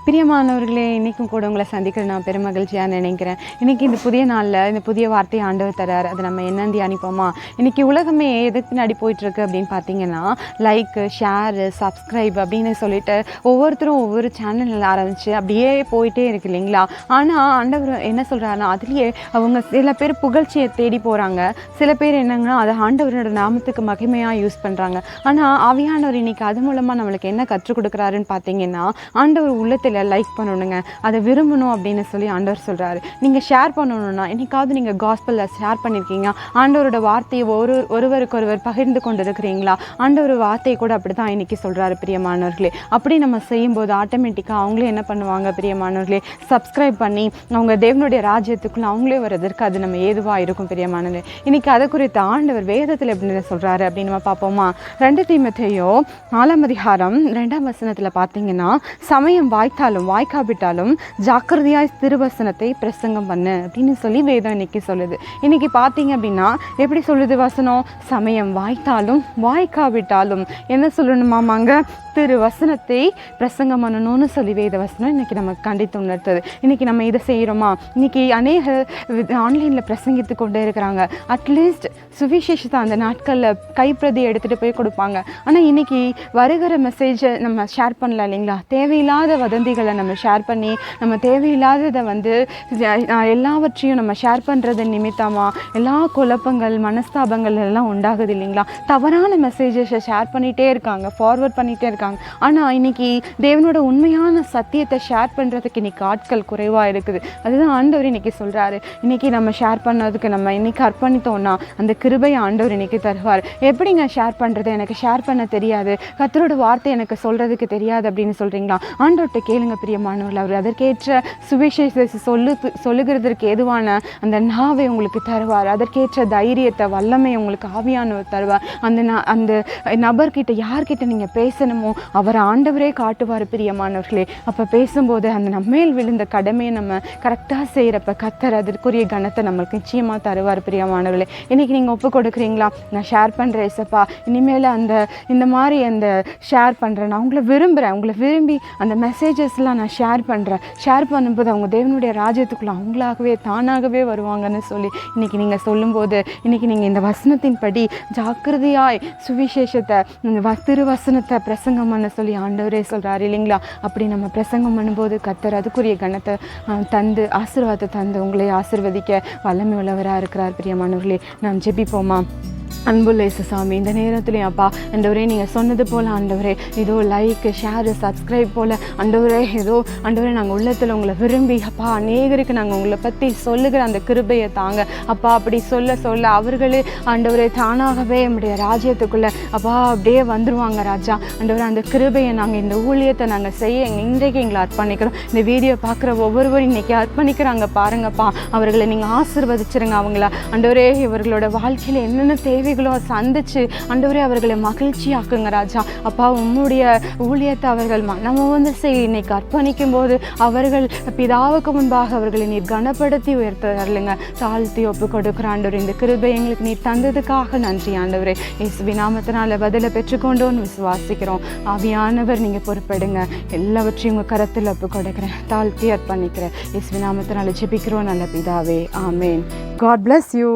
பிரியமானவர்களே, இன்றைக்கும் கூட உங்களை சந்திக்கிற நான் பெருமகிழ்ச்சியாக நினைக்கிறேன். இன்றைக்கி இந்த புதிய நாளில் இந்த புதிய வார்த்தையை ஆண்டவர் தரார். அதை நம்ம என்னன்னு தியானிப்போமா? இன்றைக்கி உலகமே எதுக்கு பின்னாடி போயிட்டுருக்கு அப்படின்னு பார்த்தீங்கன்னா, லைக்கு, ஷேரு, சப்ஸ்கிரைப் அப்படின்னு சொல்லிட்டு ஒவ்வொருத்தரும் ஒவ்வொரு சேனல் ஆரம்பித்து அப்படியே போயிட்டே இருக்கு இல்லைங்களா? ஆனால் ஆண்டவர் என்ன சொல்கிறாருன்னா, அதுலேயே அவங்க சில பேர் புகழ்ச்சியை தேடி போகிறாங்க, சில பேர் என்னங்கன்னா அதை ஆண்டவரோட நாமத்துக்கு மகிமையாக யூஸ் பண்ணுறாங்க. ஆனால் ஆவியானவர் இன்றைக்கி அது மூலமாக நம்மளுக்கு என்ன கற்றுக் கொடுக்குறாருன்னு பார்த்தீங்கன்னா, ஆண்டவர் உள்ளத்தில் லைக் பண்ணணுங்க, அதை விரும்பணும் அப்படின்னு சொல்லி ஆண்டவர் சொல்கிறாரு. நீங்கள் ஷேர் பண்ணணும்னா, என்னைக்காவது நீங்கள் காஸ்பலில் ஷேர் பண்ணியிருக்கீங்க, ஆண்டவரோட வார்த்தையை ஒருவருக்கொருவர் பகிர்ந்து கொண்டு இருக்கிறீங்களா? ஆண்டவர் வார்த்தையை கூட அப்படி தான் இன்றைக்கி சொல்கிறாரு பிரியமானவர்களே. அப்படி நம்ம செய்யும்போது ஆட்டோமேட்டிக்காக அவங்களே என்ன பண்ணுவாங்க பிரியமானவர்களே, சப்ஸ்கிரைப் பண்ணி அவங்க தேவனுடைய ராஜ்யத்துக்குள்ளே அவங்களே வர்றதற்கு அது நம்ம ஏதுவாக இருக்கும் பிரியமானவர்களே. இன்றைக்கி அதை குறித்து ஆண்டவர் வேதத்தில் எப்படி சொல்கிறாரு அப்படின்னு நம்ம பார்ப்போமா? 2 தீமோத்தேயு 4:2 பார்த்தீங்கன்னா, சமயம் வாய்க்காவிட்டாலும் ஜாக்கிரதையாய் திருவசனத்தை பிரசங்கம் பண்ணு அப்படின்னு சொல்லி வேதம் இன்னைக்கு சொல்லுது. இன்னைக்கு பார்த்தீங்க அப்படின்னா எப்படி சொல்லுது வசனம்? சமயம் வாய்த்தாலும் வாய்க்காவிட்டாலும் என்ன சொல்லணுமாமாங்க? திருவசனத்தை பிரசங்கம் பண்ணணும்னு சொல்லி வேத வசனம் இன்னைக்கு நமக்கு கண்டித்து உணர்த்துது. இன்னைக்கு நம்ம இதை செய்கிறோமா? இன்னைக்கு அநேக ஆன்லைனில் பிரசங்கித்து கொண்டே இருக்கிறாங்க. அட்லீஸ்ட் சுவிசேஷத்தை அந்த நாட்களில் கைப்பிரதி எடுத்துகிட்டு போய் கொடுப்பாங்க. ஆனால் இன்னைக்கு வருகிற மெசேஜை நம்ம ஷேர் பண்ணல இல்லைங்களா? தேவையில்லாத வதந்திகளை நம்ம ஷேர் பண்ணி, நம்ம தேவையில்லாததை எல்லாவற்றையும் நம்ம ஷேர் பண்ணுறது நிமித்தமாக எல்லா குழப்பங்கள், மனஸ்தாபங்கள் எல்லாம் உண்டாகுது இல்லைங்களா? தவறான மெசேஜஸை ஷேர் பண்ணிகிட்டே இருக்காங்க, ஃபார்வர்ட் பண்ணிகிட்டே இருக்காங்க. ஆனால் இன்னைக்கு தேவனோட உண்மையான சத்தியத்தை ஷேர் பண்ணுறதுக்கு இன்னைக்கு ஆட்கள் குறைவாக இருக்குது. அதுதான் ஆண்டவர் இன்னைக்கு சொல்கிறாரு. இன்னைக்கு நம்ம ஷேர் பண்ணதுக்கு நம்ம இன்னைக்கு அர்ப்பணித்தோம்னா அந்த கிருபையை ஆண்டவர் இன்னைக்கு தருவார். எப்படிங்க ஷேர் பண்ணுறது? எனக்கு ஷேர் பண்ண தெரியாது, கர்த்தரோட வார்த்தை எனக்கு சொல்கிறதுக்கு தெரியாது அப்படின்னு சொல்கிறீங்களா? ஆண்டவர்கிட்ட கேளுங்க பிரியமானவர்கள். அவர் அதற்கேற்ற சுவிசேஷத்தை சொல்லுகிறதற்கு ஏதுவான அந்த நாவை உங்களுக்கு தருவார். அதற்கேற்ற தைரியத்தை, வல்லமை உங்களுக்கு ஆவியானவர் தருவார். அந்த நபர்கிட்ட யார்கிட்ட நீங்கள் பேசணுமோ அவர் ஆண்டவரே காட்டுவார் பிரியமானவர்களே. அப்போ பேசும்போது அந்த நம்மேல் விழுந்த கடமையை நம்ம கரெக்டாக செய்கிறப்ப கர்த்தர் அதற்குரிய கணத்தை நம்மளுக்கு நிச்சயமாக தருவார் பிரியமானவர்களே. இன்றைக்கி நீங்கள் ஒப்பு கொடுக்குறீங்களா? நான் ஷேர் பண்ணுறேன் ஏசப்பா, இனிமேல் இந்த மாதிரி அந்த ஷேர் பண்ணுறேன், நான் உங்களை விரும்புகிறேன், உங்களை விரும்பி அந்த மெசேஜஸ்லாம் நான் ஷேர் பண்ணுறேன். ஷேர் பண்ணும்போது அவங்க தேவனுடைய ராஜ்யத்துக்குள்ளே அவங்களாகவே தானாகவே வருவாங்கன்னு சொல்லி இன்றைக்கி நீங்கள் சொல்லும்போது, இன்றைக்கி நீங்கள் இந்த வசனத்தின் படி ஜாக்கிரதையாய் சுவிசேஷத்தை, இந்த திருவசனத்தை பிரசங்கம் பண்ண சொல்லி ஆண்டவரே சொல்கிறார் இல்லைங்களா? அப்படி நம்ம பிரசங்கம் பண்ணும்போது கர்த்தர் அதுக்குரிய கணத்தை தந்து, ஆசீர்வாதத்தை தந்து உங்களை ஆசீர்வதிக்க வல்லமை உள்ளவராக இருக்கிறார் பிரியமானவர்களே. நாம் ஜெபிப்போமா? அன்புள்ள இயேசுசாமி, இந்த நேரத்துலையும் அப்பா ஆண்டவரே, நீங்கள் சொன்னது போல் ஆண்டவரே, ஏதோ லைக், ஷேரு, சப்ஸ்கிரைப் போல் ஆண்டவரே, ஏதோ ஆண்டவரே நாங்கள் உள்ளத்தில் உங்களை விரும்பி அப்பா அநேகருக்கு நாங்கள் உங்களை பற்றி சொல்லுகிற அந்த கிருபையை தாங்க அப்பா. அப்படி சொல்ல சொல்ல அவர்களே ஆண்டவரே தானாகவே நம்முடைய ராஜ்யத்துக்குள்ளே அப்பா அப்படியே வந்துடுவாங்க ராஜா. ஆண்டவரே, அந்த கிருபையை நாங்கள், இந்த ஊழியத்தை நாங்கள் செய்ய இன்றைக்கு எங்களை அர்ப்பணிக்கிறோம். இந்த வீடியோ பார்க்குற ஒவ்வொருவரும் இன்றைக்கி அர்ப்பணிக்கிறாங்க பாருங்கப்பா. அவர்களை நீங்கள் ஆசீர்வதிச்சிருங்க. அவங்கள ஆண்டவரே இவர்களோட வாழ்க்கையில் என்னென்ன தேவைகளோ சந்திச்சு ஆண்டவரே அவர்களை மகிழ்ச்சியாக்குங்க ராஜா. அப்பா, உம்முடைய ஊழியத்தை அவர்கள் மனமு செய்ய இன்னைக்கு அர்ப்பணிக்கும் போது அவர்கள் பிதாவுக்கு முன்பாக அவர்களை நீர் கனப்படுத்தி உயர்த்துங்க. தாழ்த்தி ஒப்பு கொடுக்குற ஆண்டவர், இந்த கிருபை எங்களுக்கு நீர் தந்ததுக்காக நன்றி ஆண்டவரே. இயேசுவின் நாமத்தினால பதிலை பெற்றுக்கொண்டோன்னு விசுவாசிக்கிறோம். ஆவியானவர் நீங்கள் பொறுப்படுங்க. எல்லாவற்றையும் உங்கள் கரத்தில் ஒப்பு கொடுக்குறேன், தாழ்த்தி அர்ப்பணிக்கிறேன். இயேசுவின் நாமத்தினால ஜெபிக்கிறோம் நல்ல பிதாவே, ஆமேன். God bless you.